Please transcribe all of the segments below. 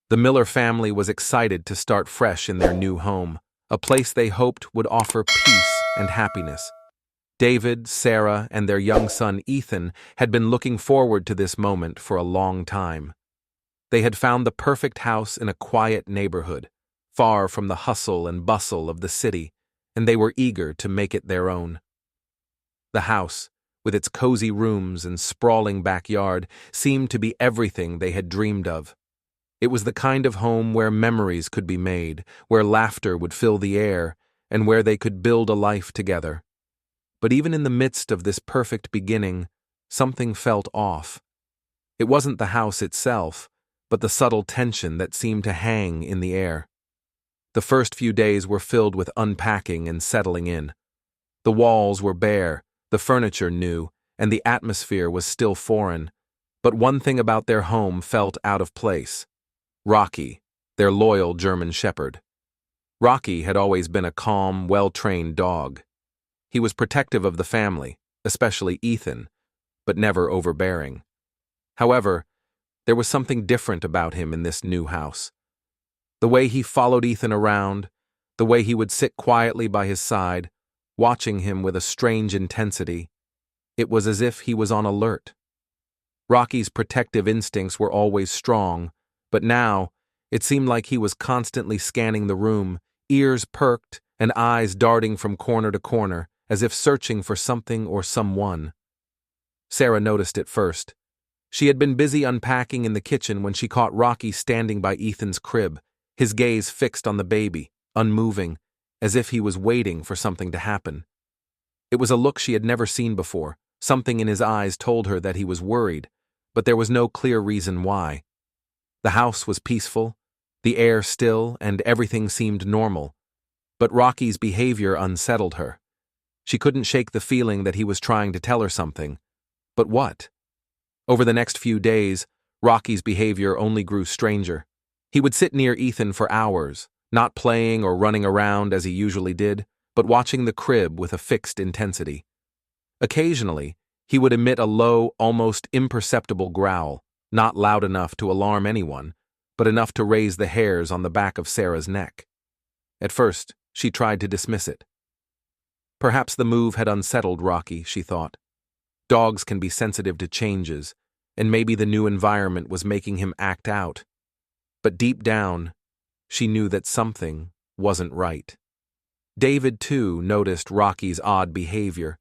The Miller family was excited to start fresh in their new home, a place they hoped would offer peace and happiness. David, Sarah, and their young son Ethan had been looking forward to this moment for a long time. They had found the perfect house in a quiet neighborhood, far from the hustle and bustle of the city, and they were eager to make it their own. The house, with its cozy rooms and sprawling backyard, seemed to be everything they had dreamed of. It was the kind of home where memories could be made, where laughter would fill the air, and where they could build a life together. But even in the midst of this perfect beginning, something felt off. It wasn't the house itself, but the subtle tension that seemed to hang in the air. The first few days were filled with unpacking and settling in. The walls were bare, the furniture new, and the atmosphere was still foreign. But one thing about their home felt out of place. Rocky, their loyal German shepherd. Rocky had always been a calm, well-trained dog. He was protective of the family, especially Ethan, but never overbearing. However, there was something different about him in this new house. The way he followed Ethan around, the way he would sit quietly by his side, watching him with a strange intensity, it was as if he was on alert. Rocky's protective instincts were always strong, but now it seemed like he was constantly scanning the room, ears perked and eyes darting from corner to corner, as if searching for something or someone. Sarah noticed it first. She had been busy unpacking in the kitchen when she caught Rocky standing by Ethan's crib, his gaze fixed on the baby, unmoving, as if he was waiting for something to happen. It was a look she had never seen before. Something in his eyes told her that he was worried, but there was no clear reason why. The house was peaceful, the air still, and everything seemed normal. But Rocky's behavior unsettled her. She couldn't shake the feeling that he was trying to tell her something. But what? Over the next few days, Rocky's behavior only grew stranger. He would sit near Ethan for hours, not playing or running around as he usually did, but watching the crib with a fixed intensity. Occasionally, he would emit a low, almost imperceptible growl, not loud enough to alarm anyone, but enough to raise the hairs on the back of Sarah's neck. At first, she tried to dismiss it. Perhaps the move had unsettled Rocky, she thought. Dogs can be sensitive to changes, and maybe the new environment was making him act out. But deep down, she knew that something wasn't right. David, too, noticed Rocky's odd behavior.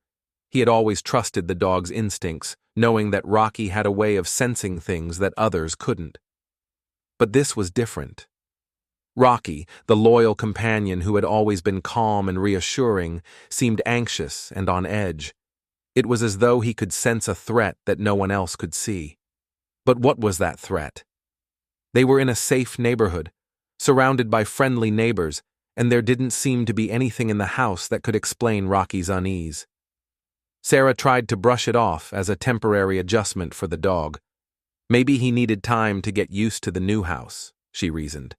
He had always trusted the dog's instincts, knowing that Rocky had a way of sensing things that others couldn't. But this was different. Rocky, the loyal companion who had always been calm and reassuring, seemed anxious and on edge. It was as though he could sense a threat that no one else could see. But what was that threat? They were in a safe neighborhood, surrounded by friendly neighbors, and there didn't seem to be anything in the house that could explain Rocky's unease. Sarah tried to brush it off as a temporary adjustment for the dog. Maybe he needed time to get used to the new house, she reasoned.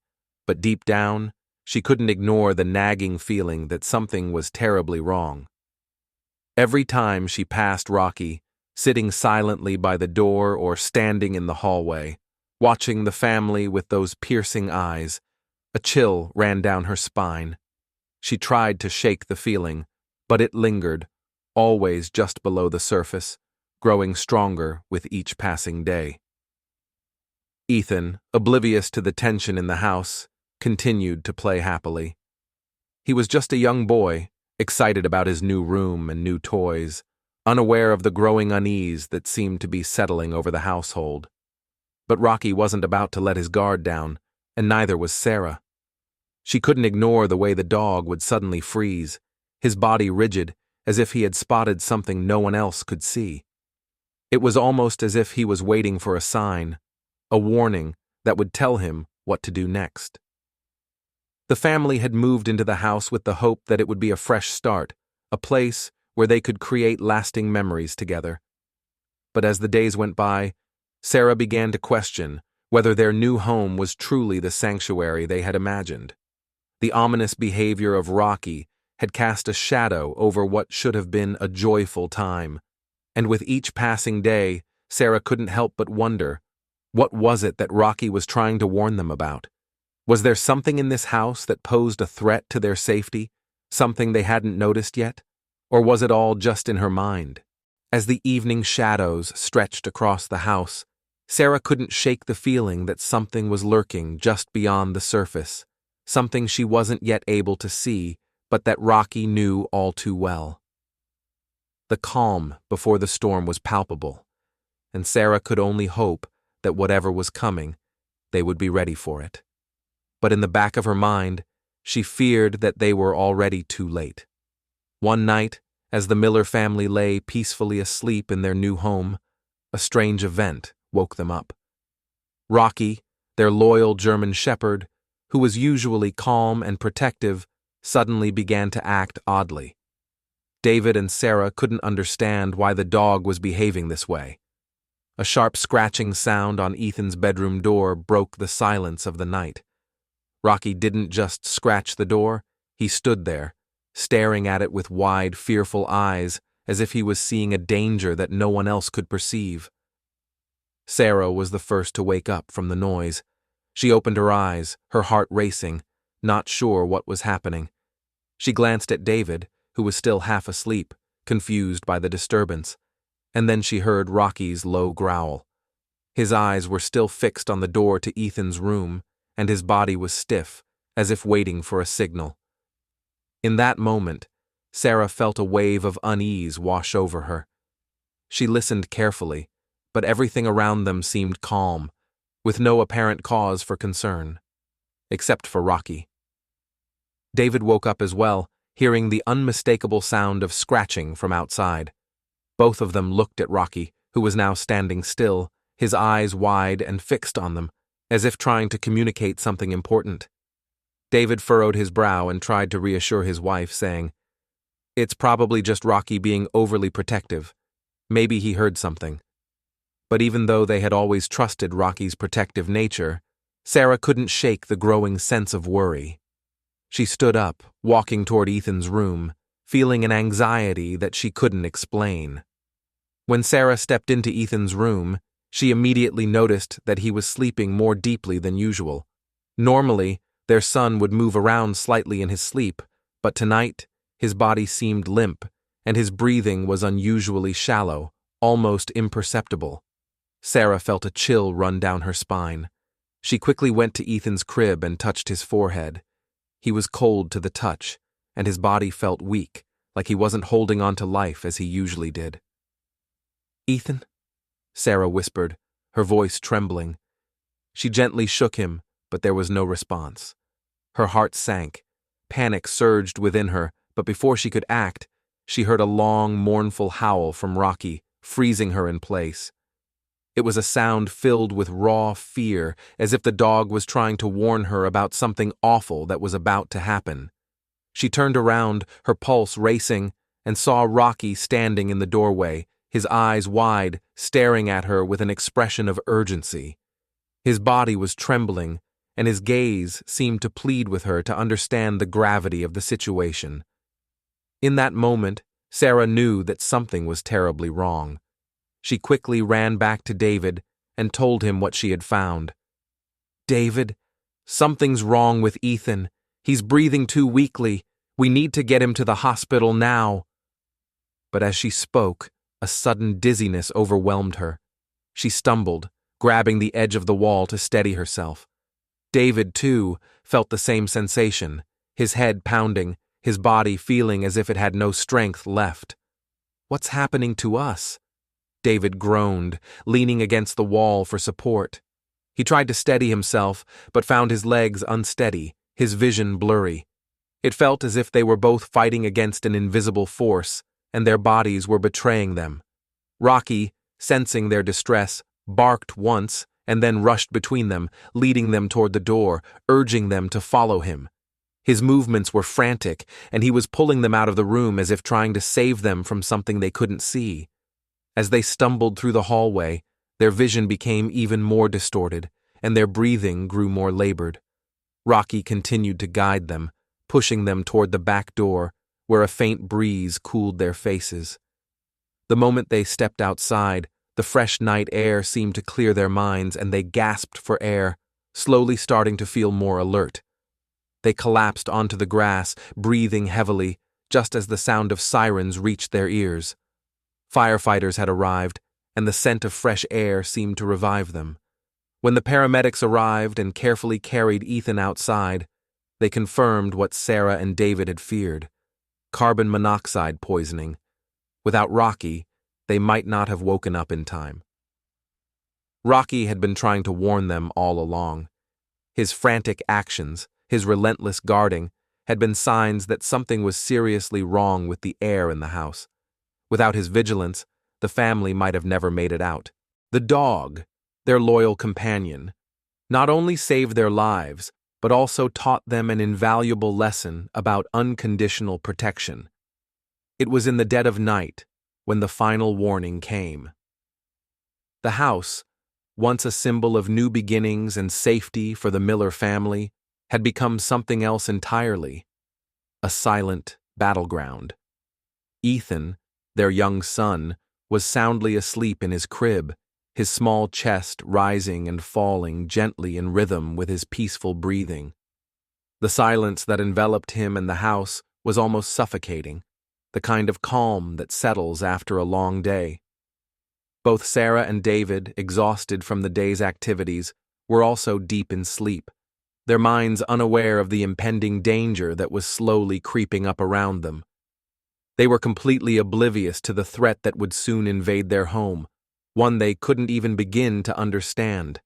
But deep down, she couldn't ignore the nagging feeling that something was terribly wrong. Every time she passed Rocky, sitting silently by the door or standing in the hallway, watching the family with those piercing eyes, a chill ran down her spine. She tried to shake the feeling, but it lingered, always just below the surface, growing stronger with each passing day. Ethan, oblivious to the tension in the house, continued to play happily. He was just a young boy, excited about his new room and new toys, unaware of the growing unease that seemed to be settling over the household. But Rocky wasn't about to let his guard down, and neither was Sarah. She couldn't ignore the way the dog would suddenly freeze, his body rigid, as if he had spotted something no one else could see. It was almost as if he was waiting for a sign, a warning that would tell him what to do next. The family had moved into the house with the hope that it would be a fresh start, a place where they could create lasting memories together. But as the days went by, Sarah began to question whether their new home was truly the sanctuary they had imagined. The ominous behavior of Rocky had cast a shadow over what should have been a joyful time, and with each passing day, Sarah couldn't help but wonder, What was it that Rocky was trying to warn them about? Was there something in this house that posed a threat to their safety, something they hadn't noticed yet? Or was it all just in her mind? As the evening shadows stretched across the house, Sarah couldn't shake the feeling that something was lurking just beyond the surface, something she wasn't yet able to see, but that Rocky knew all too well. The calm before the storm was palpable, and Sarah could only hope that whatever was coming, they would be ready for it. But in the back of her mind, she feared that they were already too late. One night, as the Miller family lay peacefully asleep in their new home, a strange event woke them up. Rocky, their loyal German shepherd, who was usually calm and protective, suddenly began to act oddly. David and Sarah couldn't understand why the dog was behaving this way. A sharp scratching sound on Ethan's bedroom door broke the silence of the night. Rocky didn't just scratch the door, he stood there, staring at it with wide, fearful eyes, as if he was seeing a danger that no one else could perceive. Sarah was the first to wake up from the noise. She opened her eyes, her heart racing, not sure what was happening. She glanced at David, who was still half asleep, confused by the disturbance, and then she heard Rocky's low growl. His eyes were still fixed on the door to Ethan's room, and his body was stiff, as if waiting for a signal. In that moment, Sarah felt a wave of unease wash over her. She listened carefully, but everything around them seemed calm, with no apparent cause for concern, except for Rocky. David woke up as well, hearing the unmistakable sound of scratching from outside. Both of them looked at Rocky, who was now standing still, his eyes wide and fixed on them, as if trying to communicate something important. David furrowed his brow and tried to reassure his wife, saying, "It's probably just Rocky being overly protective. Maybe he heard something." But even though they had always trusted Rocky's protective nature, Sarah couldn't shake the growing sense of worry. She stood up, walking toward Ethan's room, feeling an anxiety that she couldn't explain. When Sarah stepped into Ethan's room, she immediately noticed that he was sleeping more deeply than usual. Normally, their son would move around slightly in his sleep, but tonight, his body seemed limp, and his breathing was unusually shallow, almost imperceptible. Sarah felt a chill run down her spine. She quickly went to Ethan's crib and touched his forehead. He was cold to the touch, and his body felt weak, like he wasn't holding on to life as he usually did. "Ethan?" Sarah whispered, her voice trembling. She gently shook him, but there was no response. Her heart sank. Panic surged within her, but before she could act, she heard a long, mournful howl from Rocky, freezing her in place. It was a sound filled with raw fear, as if the dog was trying to warn her about something awful that was about to happen. She turned around, her pulse racing, and saw Rocky standing in the doorway, his eyes wide, staring at her with an expression of urgency. His body was trembling, and his gaze seemed to plead with her to understand the gravity of the situation. In that moment, Sarah knew that something was terribly wrong. She quickly ran back to David and told him what she had found. "David, something's wrong with Ethan. He's breathing too weakly. We need to get him to the hospital now." But as she spoke, a sudden dizziness overwhelmed her. She stumbled, grabbing the edge of the wall to steady herself. David, too, felt the same sensation, his head pounding, his body feeling as if it had no strength left. "What's happening to us?" David groaned, leaning against the wall for support. He tried to steady himself, but found his legs unsteady, his vision blurry. It felt as if they were both fighting against an invisible force, and their bodies were betraying them. Rocky, sensing their distress, barked once and then rushed between them, leading them toward the door, urging them to follow him. His movements were frantic, and he was pulling them out of the room as if trying to save them from something they couldn't see. As they stumbled through the hallway, their vision became even more distorted, and their breathing grew more labored. Rocky continued to guide them, pushing them toward the back door, where a faint breeze cooled their faces. The moment they stepped outside, The fresh night air seemed to clear their minds, and they gasped for air, slowly starting to feel more alert. They collapsed onto the grass, breathing heavily, just as the sound of sirens reached their ears. Firefighters had arrived, and the scent of fresh air seemed to revive them. When the paramedics arrived and carefully carried Ethan outside, they confirmed what Sarah and David had feared: carbon monoxide poisoning. Without Rocky, they might not have woken up in time. Rocky had been trying to warn them all along. His frantic actions, his relentless guarding, had been signs that something was seriously wrong with the air in the house. Without his vigilance, the family might have never made it out. The dog, their loyal companion, not only saved their lives, but also taught them an invaluable lesson about unconditional protection. It was in the dead of night when the final warning came. The house, once a symbol of new beginnings and safety for the Miller family, had become something else entirely: a silent battleground. Ethan, their young son, was soundly asleep in his crib, his small chest rising and falling gently in rhythm with his peaceful breathing. The silence that enveloped him and the house was almost suffocating, the kind of calm that settles after a long day. Both Sarah and David, exhausted from the day's activities, were also deep in sleep, their minds unaware of the impending danger that was slowly creeping up around them. They were completely oblivious to the threat that would soon invade their home, one they couldn't even begin to understand.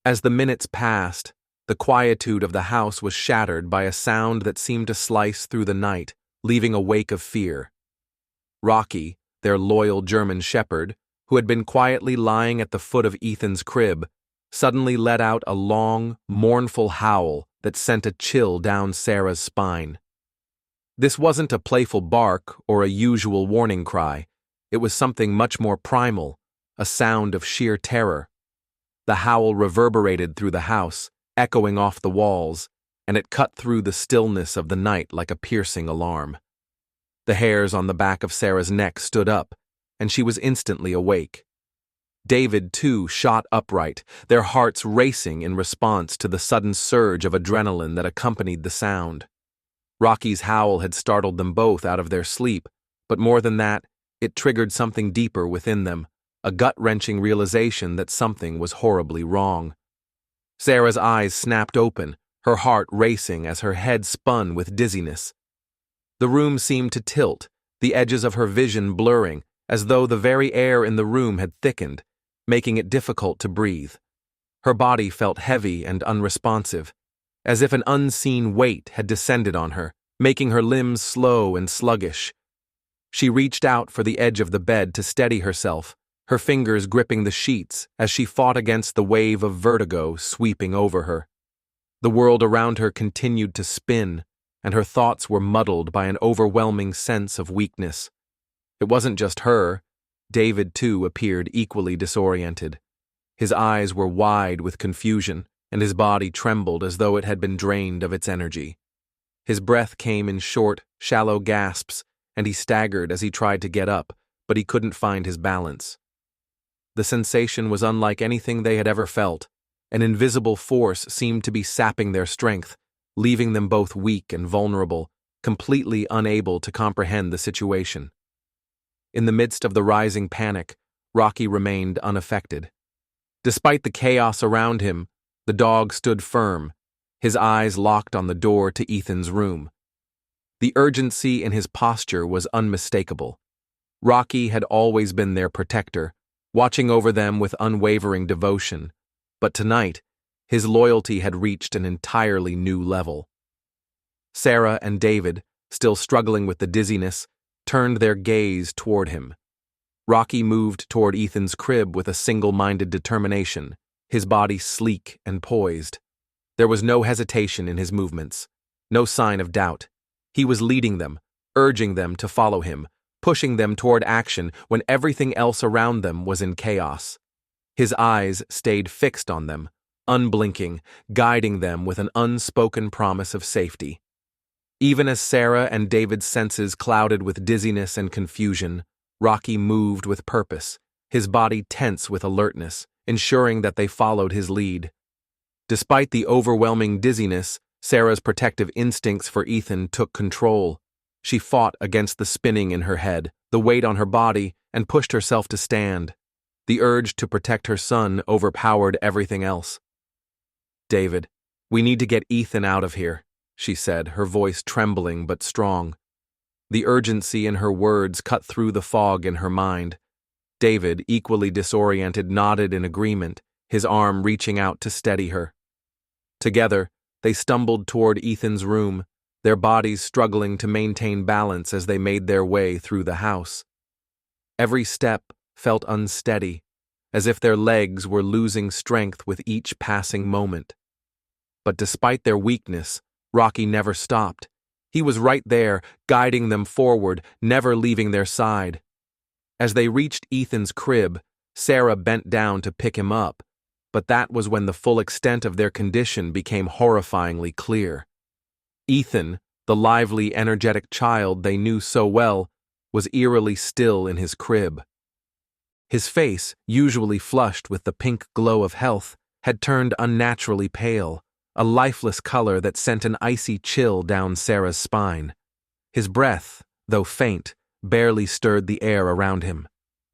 As the minutes passed, the quietude of the house was shattered by a sound that seemed to slice through the night, leaving a wake of fear. Rocky, their loyal German shepherd, who had been quietly lying at the foot of Ethan's crib, suddenly let out a long, mournful howl that sent a chill down Sarah's spine. This wasn't a playful bark or a usual warning cry. It was something much more primal, a sound of sheer terror. The howl reverberated through the house, echoing off the walls, and it cut through the stillness of the night like a piercing alarm. The hairs on the back of Sarah's neck stood up, and she was instantly awake. David, too, shot upright, their hearts racing in response to the sudden surge of adrenaline that accompanied the sound. Rocky's howl had startled them both out of their sleep, but more than that, it triggered something deeper within them, a gut-wrenching realization that something was horribly wrong. Sarah's eyes snapped open, her heart racing as her head spun with dizziness. The room seemed to tilt, the edges of her vision blurring, as though the very air in the room had thickened, making it difficult to breathe. Her body felt heavy and unresponsive, as if an unseen weight had descended on her, making her limbs slow and sluggish. She reached out for the edge of the bed to steady herself, her fingers gripping the sheets as she fought against the wave of vertigo sweeping over her. The world around her continued to spin, and her thoughts were muddled by an overwhelming sense of weakness. It wasn't just her. David, too, appeared equally disoriented. His eyes were wide with confusion, and his body trembled as though it had been drained of its energy. His breath came in short, shallow gasps, and he staggered as he tried to get up, but he couldn't find his balance. The sensation was unlike anything they had ever felt. An invisible force seemed to be sapping their strength, leaving them both weak and vulnerable, completely unable to comprehend the situation. In the midst of the rising panic, Rocky remained unaffected. Despite the chaos around him, the dog stood firm, his eyes locked on the door to Ethan's room. The urgency in his posture was unmistakable. Rocky had always been their protector, watching over them with unwavering devotion, but tonight, his loyalty had reached an entirely new level. Sarah and David, still struggling with the dizziness, turned their gaze toward him. Rocky moved toward Ethan's crib with a single-minded determination, his body sleek and poised. There was no hesitation in his movements, no sign of doubt. He was leading them, urging them to follow him, pushing them toward action when everything else around them was in chaos. His eyes stayed fixed on them, unblinking, guiding them with an unspoken promise of safety. Even as Sarah and David's senses clouded with dizziness and confusion, Rocky moved with purpose, his body tense with alertness, ensuring that they followed his lead. Despite the overwhelming dizziness, Sarah's protective instincts for Ethan took control. She fought against the spinning in her head, the weight on her body, and pushed herself to stand. The urge to protect her son overpowered everything else. "David, we need to get Ethan out of here," she said, her voice trembling but strong. The urgency in her words cut through the fog in her mind. David, equally disoriented, nodded in agreement, his arm reaching out to steady her. Together, they stumbled toward Ethan's room, their bodies struggling to maintain balance as they made their way through the house. Every step felt unsteady, as if their legs were losing strength with each passing moment. But despite their weakness, Rocky never stopped. He was right there, guiding them forward, never leaving their side. As they reached Ethan's crib, Sarah bent down to pick him up, but that was when the full extent of their condition became horrifyingly clear. Ethan, the lively, energetic child they knew so well, was eerily still in his crib. His face, usually flushed with the pink glow of health, had turned unnaturally pale, a lifeless color that sent an icy chill down Sarah's spine. His breath, though faint, barely stirred the air around him.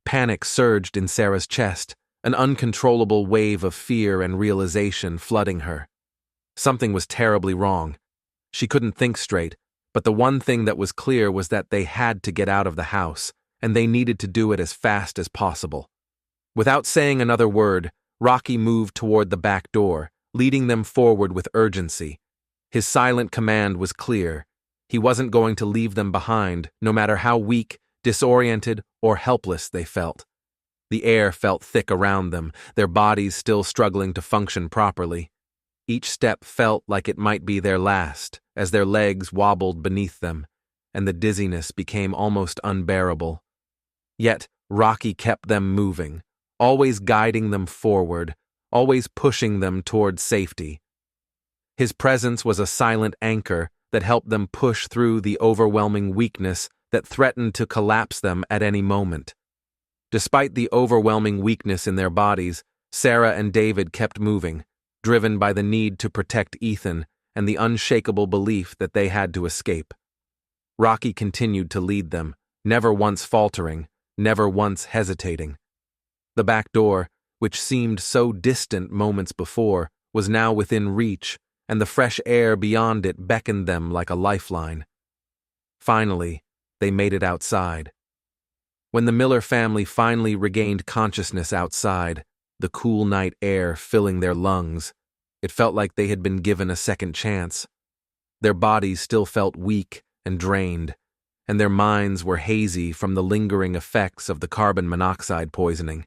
Panic surged in Sarah's chest, an uncontrollable wave of fear and realization flooding her. Something was terribly wrong. She couldn't think straight, but the one thing that was clear was that they had to get out of the house, and they needed to do it as fast as possible. Without saying another word, Rocky moved toward the back door, leading them forward with urgency. His silent command was clear. He wasn't going to leave them behind, no matter how weak, disoriented, or helpless they felt. The air felt thick around them, their bodies still struggling to function properly. Each step felt like it might be their last, as their legs wobbled beneath them, and the dizziness became almost unbearable. Yet, Rocky kept them moving, always guiding them forward, always pushing them toward safety. His presence was a silent anchor that helped them push through the overwhelming weakness that threatened to collapse them at any moment. Despite the overwhelming weakness in their bodies, Sarah and David kept moving, driven by the need to protect Ethan and the unshakable belief that they had to escape. Rocky continued to lead them, never once faltering, never once hesitating. The back door, which seemed so distant moments before, was now within reach, and the fresh air beyond it beckoned them like a lifeline. Finally, they made it outside. When the Miller family finally regained consciousness outside, the cool night air filling their lungs, it felt like they had been given a second chance. Their bodies still felt weak and drained, and their minds were hazy from the lingering effects of the carbon monoxide poisoning.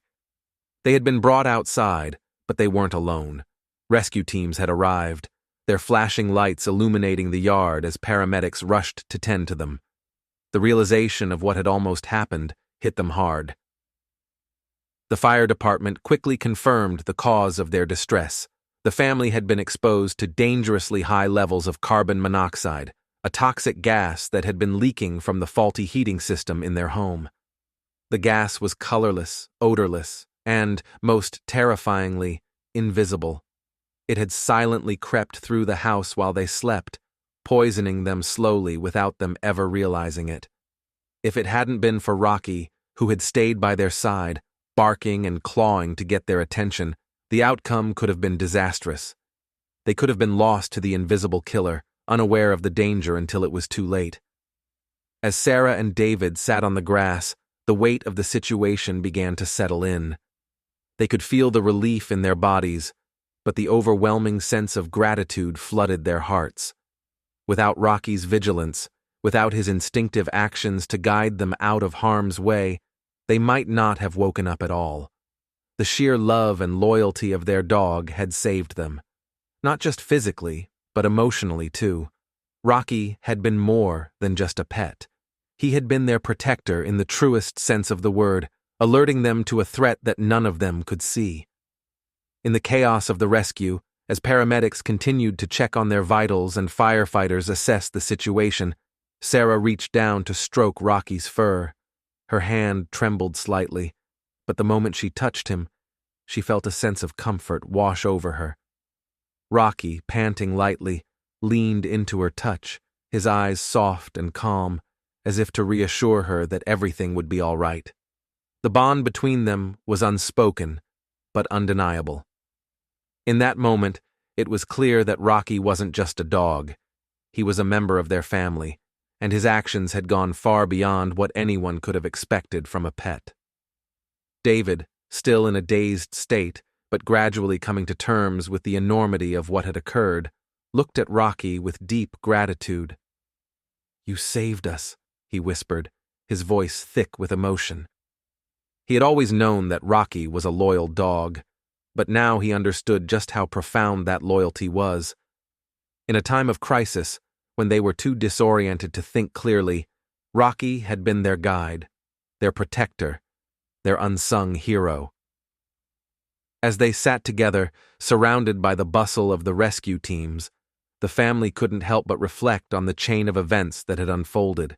They had been brought outside, but they weren't alone. Rescue teams had arrived, their flashing lights illuminating the yard as paramedics rushed to tend to them. The realization of what had almost happened hit them hard. The fire department quickly confirmed the cause of their distress. The family had been exposed to dangerously high levels of carbon monoxide, a toxic gas that had been leaking from the faulty heating system in their home. The gas was colorless, odorless, and, most terrifyingly, invisible. It had silently crept through the house while they slept, poisoning them slowly without them ever realizing it. If it hadn't been for Rocky, who had stayed by their side, barking and clawing to get their attention, the outcome could have been disastrous. They could have been lost to the invisible killer, unaware of the danger until it was too late. As Sarah and David sat on the grass, the weight of the situation began to settle in. They could feel the relief in their bodies, but the overwhelming sense of gratitude flooded their hearts. Without Rocky's vigilance, without his instinctive actions to guide them out of harm's way, they might not have woken up at all. The sheer love and loyalty of their dog had saved them. Not just physically, but emotionally too. Rocky had been more than just a pet. He had been their protector in the truest sense of the word, alerting them to a threat that none of them could see. In the chaos of the rescue, as paramedics continued to check on their vitals and firefighters assessed the situation, Sarah reached down to stroke Rocky's fur. Her hand trembled slightly. but the moment she touched him, she felt a sense of comfort wash over her. Rocky, panting lightly, leaned into her touch, his eyes soft and calm, as if to reassure her that everything would be all right. The bond between them was unspoken, but undeniable. In that moment, it was clear that Rocky wasn't just a dog. He was a member of their family, and his actions had gone far beyond what anyone could have expected from a pet. David, still in a dazed state, but gradually coming to terms with the enormity of what had occurred, looked at Rocky with deep gratitude. "You saved us," he whispered, his voice thick with emotion. He had always known that Rocky was a loyal dog, but now he understood just how profound that loyalty was. In a time of crisis, when they were too disoriented to think clearly, Rocky had been their guide, their protector, their unsung hero. As they sat together, surrounded by the bustle of the rescue teams, the family couldn't help but reflect on the chain of events that had unfolded.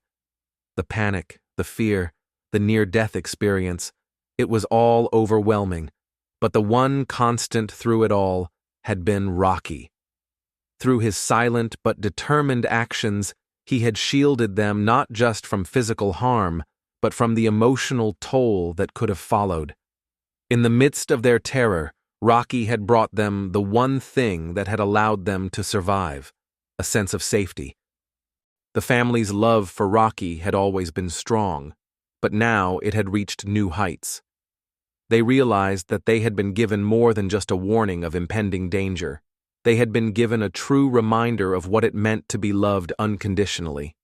The panic, the fear, the near-death experience, it was all overwhelming, but the one constant through it all had been Rocky. Through his silent but determined actions, he had shielded them not just from physical harm, but from the emotional toll that could have followed. In the midst of their terror, Rocky had brought them the one thing that had allowed them to survive, a sense of safety. The family's love for Rocky had always been strong, but now it had reached new heights. They realized that they had been given more than just a warning of impending danger. They had been given a true reminder of what it meant to be loved unconditionally.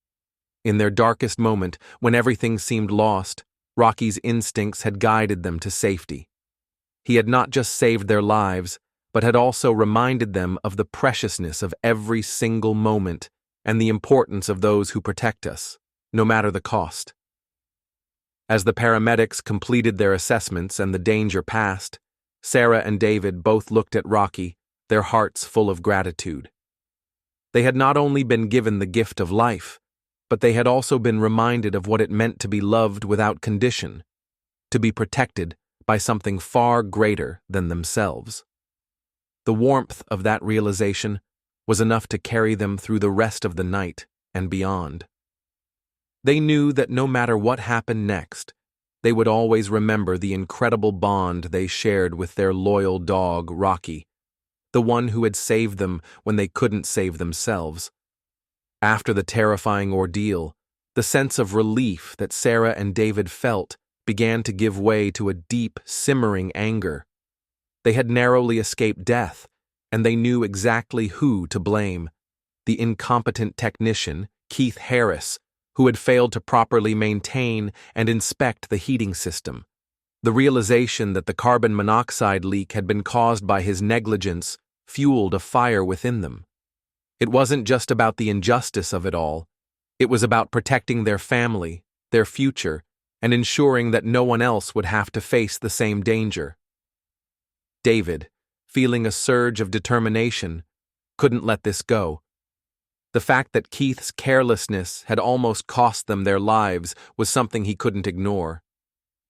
In their darkest moment, when everything seemed lost, Rocky's instincts had guided them to safety. He had not just saved their lives, but had also reminded them of the preciousness of every single moment and the importance of those who protect us, no matter the cost. As the paramedics completed their assessments and the danger passed, Sarah and David both looked at Rocky, their hearts full of gratitude. They had not only been given the gift of life, but they had also been reminded of what it meant to be loved without condition, to be protected by something far greater than themselves. The warmth of that realization was enough to carry them through the rest of the night and beyond. They knew that no matter what happened next, they would always remember the incredible bond they shared with their loyal dog, Rocky, the one who had saved them when they couldn't save themselves. After the terrifying ordeal, the sense of relief that Sarah and David felt began to give way to a deep, simmering anger. They had narrowly escaped death, and they knew exactly who to blame: the incompetent technician, Keith Harris, who had failed to properly maintain and inspect the heating system. The realization that the carbon monoxide leak had been caused by his negligence fueled a fire within them. It wasn't just about the injustice of it all. It was about protecting their family, their future, and ensuring that no one else would have to face the same danger. David, feeling a surge of determination, couldn't let this go. The fact that Keith's carelessness had almost cost them their lives was something he couldn't ignore.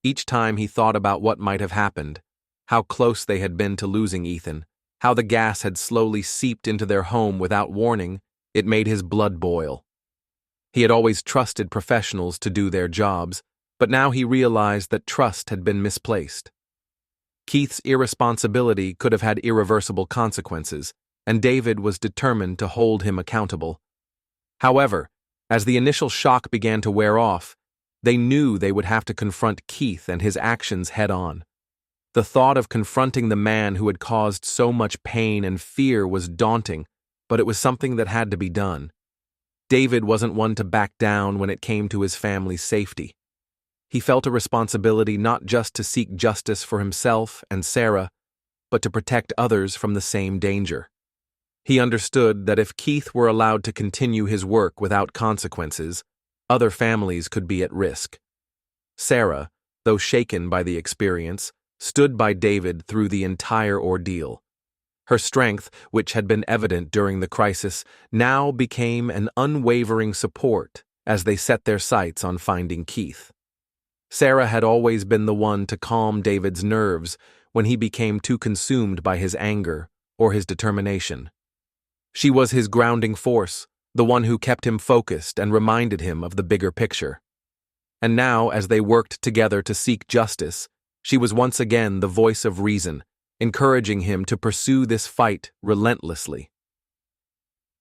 Each time he thought about what might have happened, how close they had been to losing Ethan, how the gas had slowly seeped into their home without warning, it made his blood boil. He had always trusted professionals to do their jobs, but now he realized that trust had been misplaced. Keith's irresponsibility could have had irreversible consequences, and David was determined to hold him accountable. However, as the initial shock began to wear off, they knew they would have to confront Keith and his actions head-on. The thought of confronting the man who had caused so much pain and fear was daunting, but it was something that had to be done. David wasn't one to back down when it came to his family's safety. He felt a responsibility not just to seek justice for himself and Sarah, but to protect others from the same danger. He understood that if Keith were allowed to continue his work without consequences, other families could be at risk. Sarah, though shaken by the experience, stood by David through the entire ordeal. Her strength, which had been evident during the crisis, now became an unwavering support as they set their sights on finding Keith. Sarah had always been the one to calm David's nerves when he became too consumed by his anger or his determination. She was his grounding force, the one who kept him focused and reminded him of the bigger picture. And now, as they worked together to seek justice, she was once again the voice of reason, encouraging him to pursue this fight relentlessly.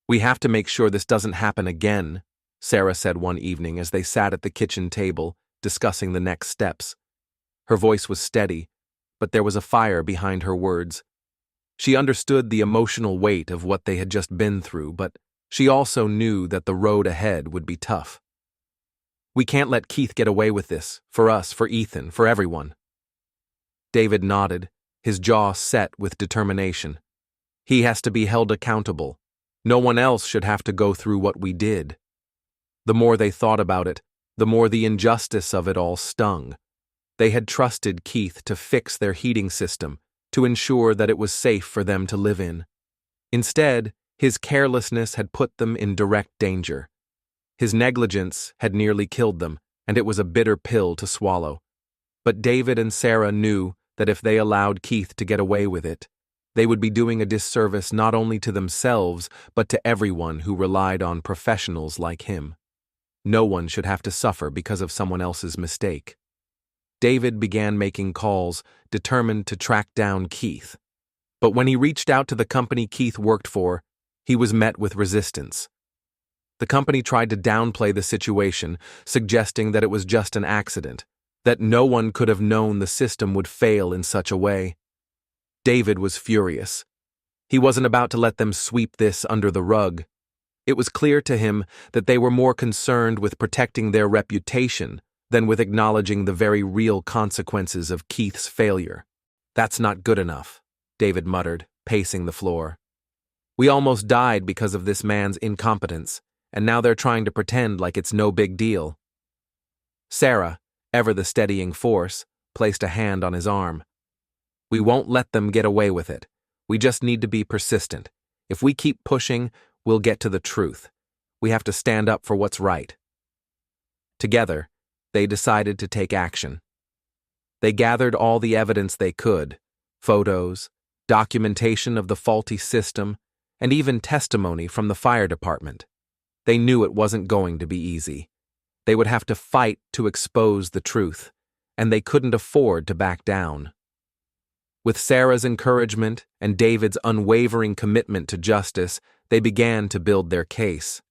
"We have to make sure this doesn't happen again," Sarah said one evening as they sat at the kitchen table, discussing the next steps. Her voice was steady, but there was a fire behind her words. She understood the emotional weight of what they had just been through, but she also knew that the road ahead would be tough. "We can't let Keith get away with this, for us, for Ethan, for everyone." David nodded, his jaw set with determination. "He has to be held accountable. No one else should have to go through what we did." The more they thought about it, the more the injustice of it all stung. They had trusted Keith to fix their heating system, to ensure that it was safe for them to live in. Instead, his carelessness had put them in direct danger. His negligence had nearly killed them, and it was a bitter pill to swallow. But David and Sarah knew that if they allowed Keith to get away with it, they would be doing a disservice not only to themselves, but to everyone who relied on professionals like him. No one should have to suffer because of someone else's mistake. David began making calls, determined to track down Keith. But when he reached out to the company Keith worked for, he was met with resistance. The company tried to downplay the situation, suggesting that it was just an accident, that no one could have known the system would fail in such a way. David was furious. He wasn't about to let them sweep this under the rug. It was clear to him that they were more concerned with protecting their reputation than with acknowledging the very real consequences of Keith's failure. "That's not good enough," David muttered, pacing the floor. "We almost died because of this man's incompetence, and now they're trying to pretend like it's no big deal." Sarah, ever the steadying force, placed a hand on his arm. "We won't let them get away with it. We just need to be persistent. If we keep pushing, we'll get to the truth. We have to stand up for what's right." Together, they decided to take action. They gathered all the evidence they could: photos, documentation of the faulty system, and even testimony from the fire department. They knew it wasn't going to be easy. They would have to fight to expose the truth, and they couldn't afford to back down. With Sarah's encouragement and David's unwavering commitment to justice, they began to build their case.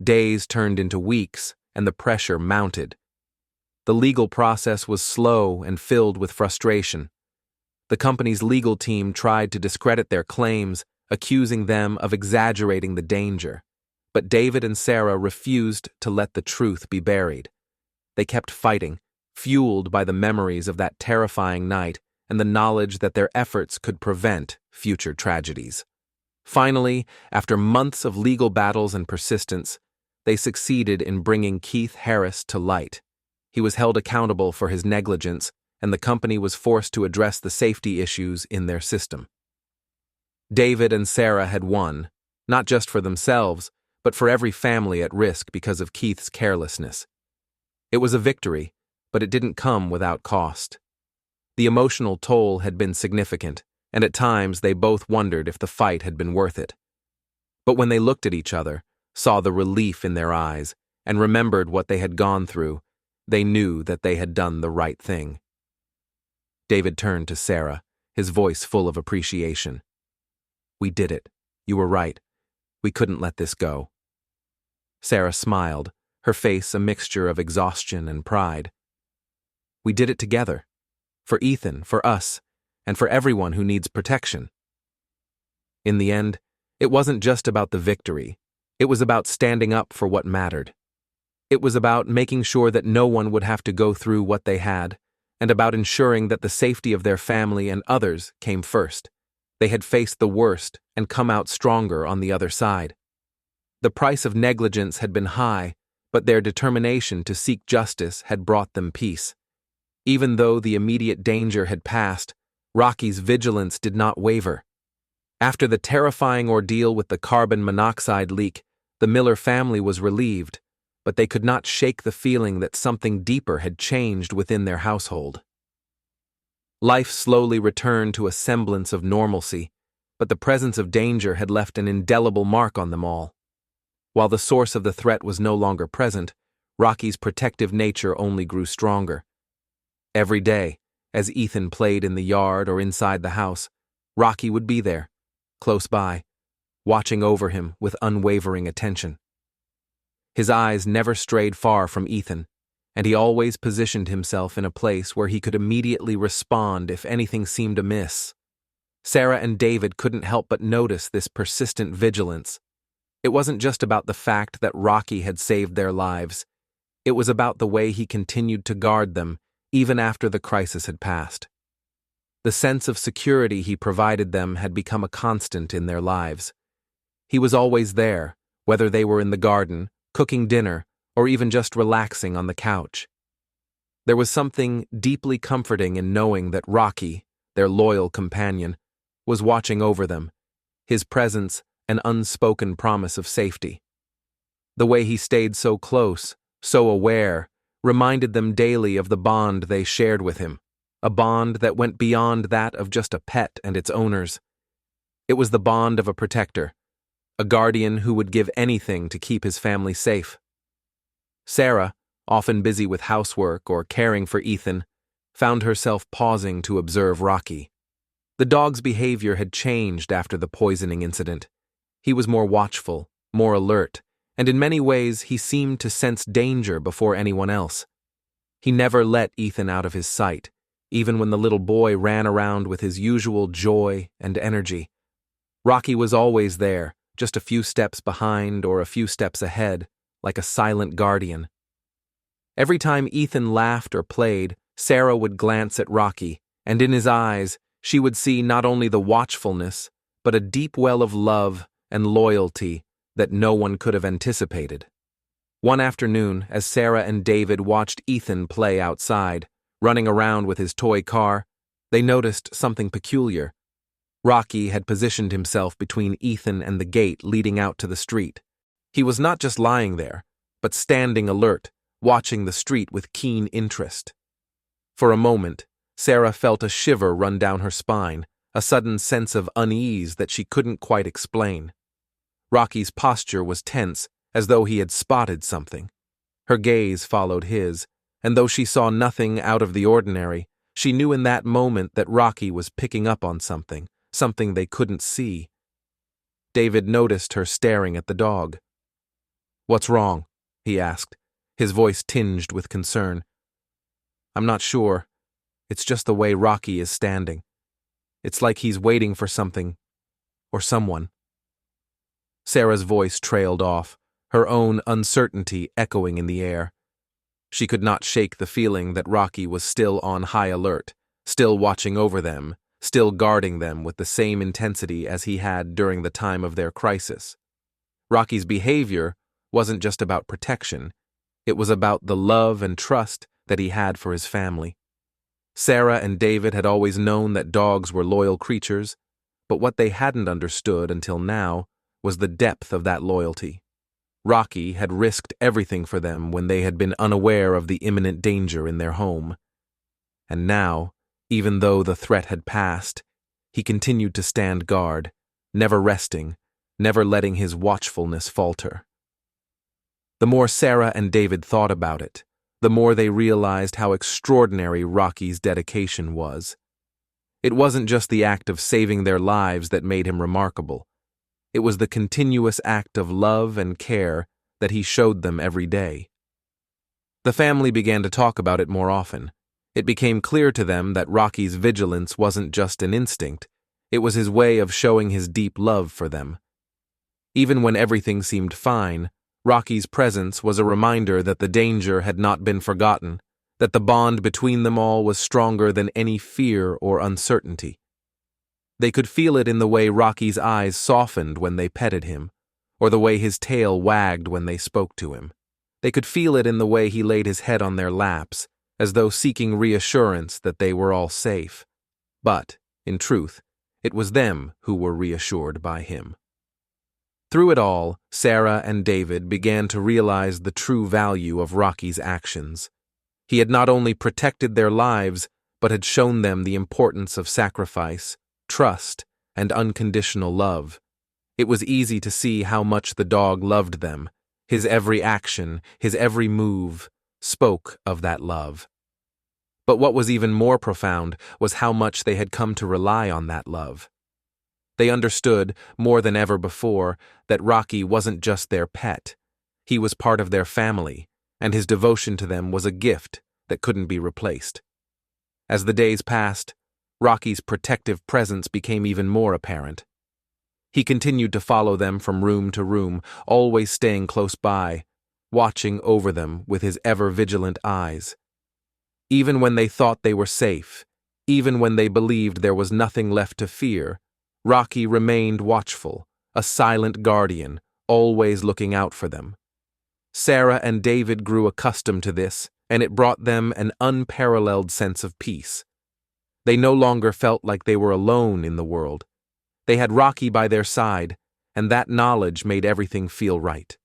Days turned into weeks, and the pressure mounted. The legal process was slow and filled with frustration. The company's legal team tried to discredit their claims, accusing them of exaggerating the danger. But David and Sarah refused to let the truth be buried. They kept fighting, fueled by the memories of that terrifying night and the knowledge that their efforts could prevent future tragedies. Finally, after months of legal battles and persistence, they succeeded in bringing Keith Harris to light. He was held accountable for his negligence, and the company was forced to address the safety issues in their system. David and Sarah had won, not just for themselves, but for every family at risk because of Keith's carelessness. It was a victory, but it didn't come without cost. The emotional toll had been significant, and at times they both wondered if the fight had been worth it. But when they looked at each other, saw the relief in their eyes, and remembered what they had gone through, they knew that they had done the right thing. David turned to Sarah, his voice full of appreciation. "We did it. You were right. We couldn't let this go." Sarah smiled, her face a mixture of exhaustion and pride. "We did it together. For Ethan, for us, and for everyone who needs protection." In the end, it wasn't just about the victory. It was about standing up for what mattered. It was about making sure that no one would have to go through what they had, and about ensuring that the safety of their family and others came first. They had faced the worst and come out stronger on the other side. The price of negligence had been high, but their determination to seek justice had brought them peace. Even though the immediate danger had passed, Rocky's vigilance did not waver. After the terrifying ordeal with the carbon monoxide leak, the Miller family was relieved, but they could not shake the feeling that something deeper had changed within their household. Life slowly returned to a semblance of normalcy, but the presence of danger had left an indelible mark on them all. While the source of the threat was no longer present, Rocky's protective nature only grew stronger. Every day, as Ethan played in the yard or inside the house, Rocky would be there, close by, watching over him with unwavering attention. His eyes never strayed far from Ethan, and he always positioned himself in a place where he could immediately respond if anything seemed amiss. Sarah and David couldn't help but notice this persistent vigilance. It wasn't just about the fact that Rocky had saved their lives. It was about the way he continued to guard them, even after the crisis had passed. The sense of security he provided them had become a constant in their lives. He was always there, whether they were in the garden, cooking dinner, or even just relaxing on the couch. There was something deeply comforting in knowing that Rocky, their loyal companion, was watching over them, his presence an unspoken promise of safety. The way he stayed so close, so aware, reminded them daily of the bond they shared with him, a bond that went beyond that of just a pet and its owners. It was the bond of a protector, a guardian who would give anything to keep his family safe. Sarah, often busy with housework or caring for Ethan, found herself pausing to observe Rocky. The dog's behavior had changed after the poisoning incident. He was more watchful, more alert, and in many ways he seemed to sense danger before anyone else. He never let Ethan out of his sight, even when the little boy ran around with his usual joy and energy. Rocky was always there, just a few steps behind or a few steps ahead, like a silent guardian. Every time Ethan laughed or played, Sarah would glance at Rocky, and in his eyes, she would see not only the watchfulness, but a deep well of love and loyalty that no one could have anticipated. One afternoon, as Sarah and David watched Ethan play outside, running around with his toy car, they noticed something peculiar. Rocky had positioned himself between Ethan and the gate leading out to the street. He was not just lying there, but standing alert, watching the street with keen interest. For a moment, Sarah felt a shiver run down her spine, a sudden sense of unease that she couldn't quite explain. Rocky's posture was tense, as though he had spotted something. Her gaze followed his, and though she saw nothing out of the ordinary, she knew in that moment that Rocky was picking up on something they couldn't see. David noticed her staring at the dog. "What's wrong?" he asked, his voice tinged with concern. "I'm not sure. It's just the way Rocky is standing. It's like he's waiting for something, or someone." Sarah's voice trailed off, her own uncertainty echoing in the air. She could not shake the feeling that Rocky was still on high alert, still watching over them, still guarding them with the same intensity as he had during the time of their crisis. Rocky's behavior wasn't just about protection, it was about the love and trust that he had for his family. Sarah and David had always known that dogs were loyal creatures, but what they hadn't understood until now was the depth of that loyalty. Rocky had risked everything for them when they had been unaware of the imminent danger in their home. And now, even though the threat had passed, he continued to stand guard, never resting, never letting his watchfulness falter. The more Sarah and David thought about it, the more they realized how extraordinary Rocky's dedication was. It wasn't just the act of saving their lives that made him remarkable. It was the continuous act of love and care that he showed them every day. The family began to talk about it more often. It became clear to them that Rocky's vigilance wasn't just an instinct, it was his way of showing his deep love for them. Even when everything seemed fine, Rocky's presence was a reminder that the danger had not been forgotten, that the bond between them all was stronger than any fear or uncertainty. They could feel it in the way Rocky's eyes softened when they petted him, or the way his tail wagged when they spoke to him. They could feel it in the way he laid his head on their laps, as though seeking reassurance that they were all safe. But, in truth, it was them who were reassured by him. Through it all, Sarah and David began to realize the true value of Rocky's actions. He had not only protected their lives, but had shown them the importance of sacrifice, trust, and unconditional love. It was easy to see how much the dog loved them. His every action, his every move, spoke of that love. But what was even more profound was how much they had come to rely on that love. They understood, more than ever before, that Rocky wasn't just their pet. He was part of their family, and his devotion to them was a gift that couldn't be replaced. As the days passed, Rocky's protective presence became even more apparent. He continued to follow them from room to room, always staying close by, watching over them with his ever-vigilant eyes. Even when they thought they were safe, even when they believed there was nothing left to fear, Rocky remained watchful, a silent guardian, always looking out for them. Sarah and David grew accustomed to this, and it brought them an unparalleled sense of peace. They no longer felt like they were alone in the world. They had Rocky by their side, and that knowledge made everything feel right.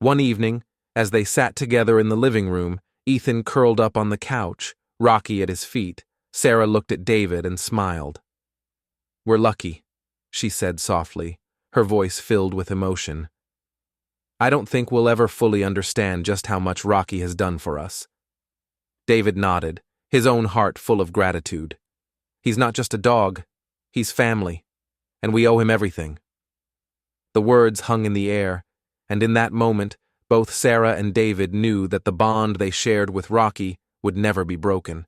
One evening, as they sat together in the living room, Ethan curled up on the couch, Rocky at his feet. Sarah looked at David and smiled. "We're lucky," she said softly, her voice filled with emotion. "I don't think we'll ever fully understand just how much Rocky has done for us." David nodded, his own heart full of gratitude. "He's not just a dog, he's family, and we owe him everything." The words hung in the air, and in that moment, both Sarah and David knew that the bond they shared with Rocky would never be broken.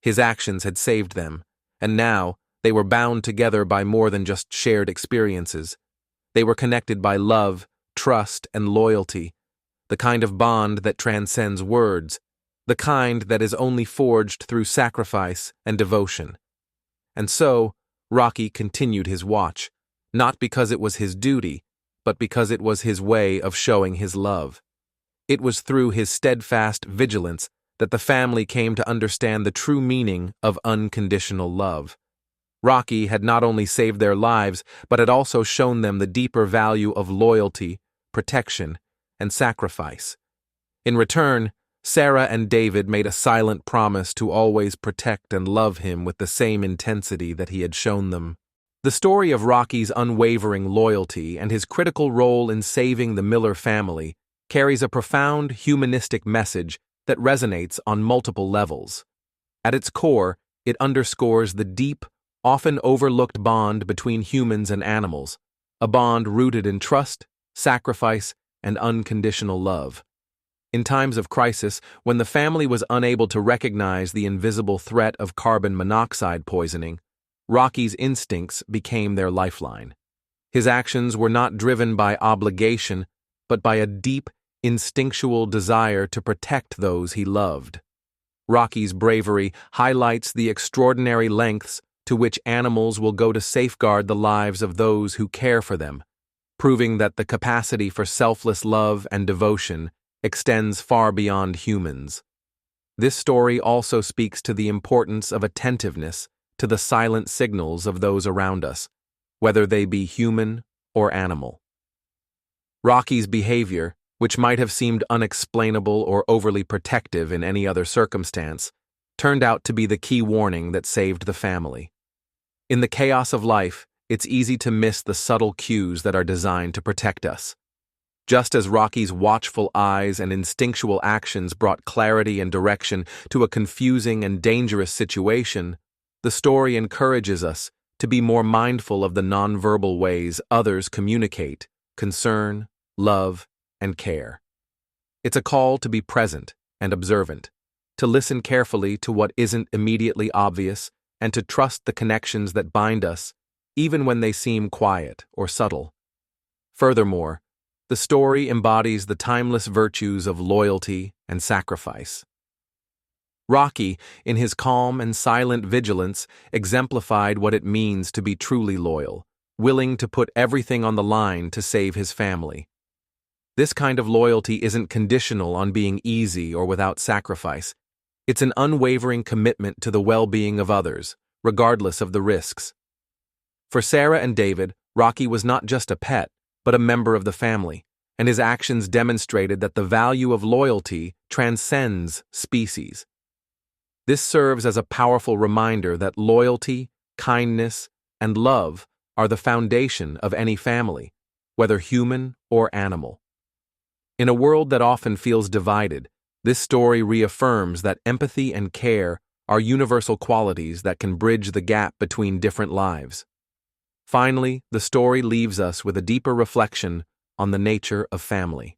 His actions had saved them, and now they were bound together by more than just shared experiences. They were connected by love, trust, and loyalty, the kind of bond that transcends words, the kind that is only forged through sacrifice and devotion. And so, Rocky continued his watch, not because it was his duty, but because it was his way of showing his love. It was through his steadfast vigilance that the family came to understand the true meaning of unconditional love. Rocky had not only saved their lives, but had also shown them the deeper value of loyalty, protection, and sacrifice. In return, Sarah and David made a silent promise to always protect and love him with the same intensity that he had shown them. The story of Rocky's unwavering loyalty and his critical role in saving the Miller family carries a profound humanistic message that resonates on multiple levels. At its core, it underscores the deep, often overlooked bond between humans and animals, a bond rooted in trust, sacrifice, and unconditional love. In times of crisis, when the family was unable to recognize the invisible threat of carbon monoxide poisoning, Rocky's instincts became their lifeline. His actions were not driven by obligation, but by a deep, instinctual desire to protect those he loved. Rocky's bravery highlights the extraordinary lengths to which animals will go to safeguard the lives of those who care for them, proving that the capacity for selfless love and devotion extends far beyond humans. This story also speaks to the importance of attentiveness to the silent signals of those around us, whether they be human or animal. Rocky's behavior, which might have seemed unexplainable or overly protective in any other circumstance, turned out to be the key warning that saved the family. In the chaos of life, it's easy to miss the subtle cues that are designed to protect us. Just as Rocky's watchful eyes and instinctual actions brought clarity and direction to a confusing and dangerous situation, the story encourages us to be more mindful of the nonverbal ways others communicate concern, love, and care. It's a call to be present and observant, to listen carefully to what isn't immediately obvious, and to trust the connections that bind us, even when they seem quiet or subtle. Furthermore, the story embodies the timeless virtues of loyalty and sacrifice. Rocky, in his calm and silent vigilance, exemplified what it means to be truly loyal, willing to put everything on the line to save his family. This kind of loyalty isn't conditional on being easy or without sacrifice. It's an unwavering commitment to the well-being of others, regardless of the risks. For Sarah and David, Rocky was not just a pet, but a member of the family, and his actions demonstrated that the value of loyalty transcends species. This serves as a powerful reminder that loyalty, kindness, and love are the foundation of any family, whether human or animal. In a world that often feels divided, this story reaffirms that empathy and care are universal qualities that can bridge the gap between different lives. Finally, the story leaves us with a deeper reflection on the nature of family.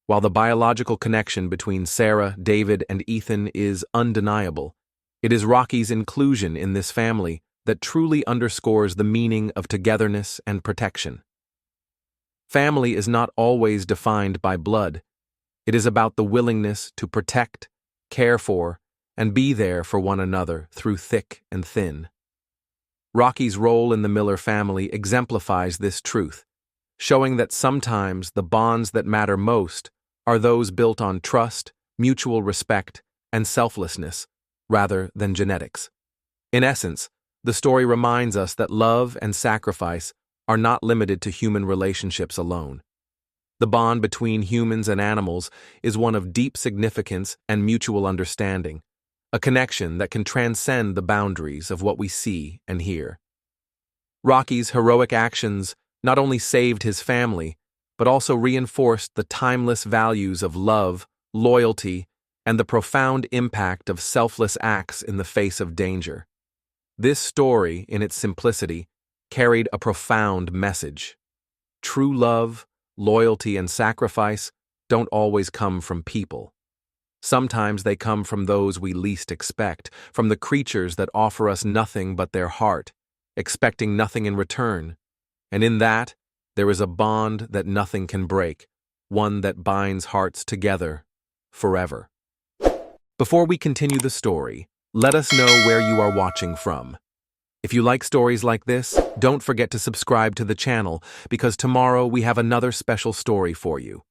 While the biological connection between Sarah, David, and Ethan is undeniable, it is Rocky's inclusion in this family that truly underscores the meaning of togetherness and protection. Family is not always defined by blood. It is about the willingness to protect, care for, and be there for one another through thick and thin. Rocky's role in the Miller family exemplifies this truth, showing that sometimes the bonds that matter most are those built on trust, mutual respect, and selflessness, rather than genetics. In essence, the story reminds us that love and sacrifice are not limited to human relationships alone. The bond between humans and animals is one of deep significance and mutual understanding, a connection that can transcend the boundaries of what we see and hear. Rocky's heroic actions not only saved his family, but also reinforced the timeless values of love, loyalty, and the profound impact of selfless acts in the face of danger. This story, in its simplicity, carried a profound message. True love, loyalty, and sacrifice don't always come from people. Sometimes they come from those we least expect, from the creatures that offer us nothing but their heart, expecting nothing in return. And in that, there is a bond that nothing can break, one that binds hearts together forever. Before we continue the story, let us know where you are watching from. If you like stories like this, don't forget to subscribe to the channel because tomorrow we have another special story for you.